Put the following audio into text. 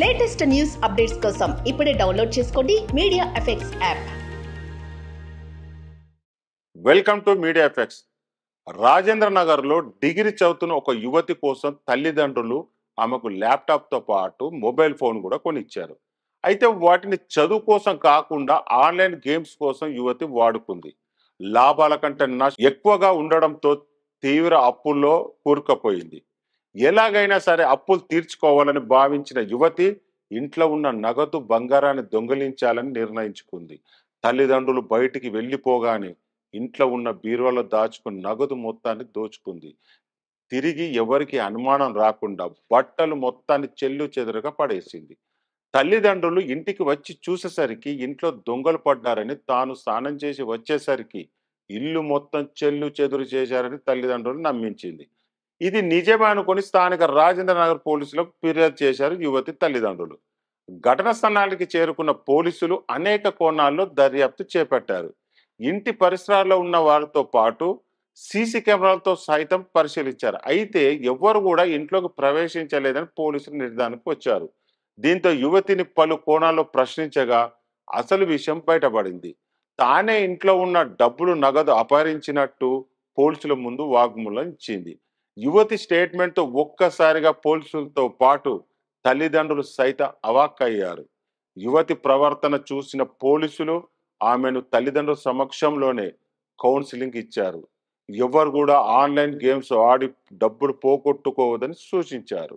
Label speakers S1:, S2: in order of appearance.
S1: Latest news updates కోసం ఇప్పుడే download చేసుకోండి media effects app.
S2: Welcome to media effects. Rajendra నగర్లో డిగ్రీ చదువుతున్న ఒక యువతి కోసం తల్లిదండ్రులు ఆమెకు ల్యాప్టాప్తో పాటు మొబైల్ ఫోన్ కూడా కొనిచ్చారు. అయితే వాటిని చదువు కోసం కాకుండా ఆన్లైన్ గేమ్స్ కోసం యువతి వాడుకుంది. లాభాల కంటే నష్టం ఎక్కువగా ఉండడంతో తీవ్ర అప్పుల్లో కూరుకుపోయింది. ఎలాగైనా సరే అప్పులు తీర్చుకోవాలని భావించిన యువతి ఇంట్లో ఉన్న నగదు బంగారాన్ని దొంగిలించాలని నిర్ణయించుకుంది. తల్లిదండ్రులు బయటికి వెళ్ళిపోగానే ఇంట్లో ఉన్న బీరువాలో దాచుకున్న నగదు మొత్తాన్ని దోచుకుంది. తిరిగి ఎవరికి అనుమానం రాకుండా బట్టలు మొత్తాన్ని చెల్లు చెదురుగా పడేసింది. తల్లిదండ్రులు ఇంటికి వచ్చి చూసేసరికి ఇంట్లో దొంగలు పడ్డారని, తాను స్నానం చేసి వచ్చేసరికి ఇల్లు మొత్తం చెల్లు చెదురు చేశారని తల్లిదండ్రులు నమ్మించింది. ఇది నిజమే అనుకుని స్థానిక రాజేంద్ర నగర్ పోలీసులకు ఫిర్యాదు చేశారు యువతి తల్లిదండ్రులు. ఘటన స్థలానికి చేరుకున్న పోలీసులు అనేక కోణాల్లో దర్యాప్తు చేపట్టారు. ఇంటి పరిసరాల్లో ఉన్న వారితో పాటు సీసీ కెమెరాలతో సైతం పరిశీలించారు. అయితే ఎవ్వరు కూడా ఇంట్లోకి ప్రవేశించలేదని పోలీసులు నిర్ధారణకు వచ్చారు. దీంతో యువతిని పలు కోణాల్లో ప్రశ్నించగా అసలు విషయం బయటపడింది. తానే ఇంట్లో ఉన్న డబ్బులు నగదు అపహరించినట్టు పోలీసుల ముందు వాగ్మూలం ఇచ్చింది. యువతి స్టేట్మెంట్తో ఒక్కసారిగా పోలీసులతో పాటు తల్లిదండ్రులు సైతం అవాక్కయ్యారు. యువతి ప్రవర్తన చూసిన పోలీసులు ఆమెను తల్లిదండ్రుల సమక్షంలోనే కౌన్సిలింగ్ ఇచ్చారు. ఎవరు కూడా ఆన్లైన్ గేమ్స్ ఆడి డబ్బులు పోగొట్టుకోవద్దని సూచించారు.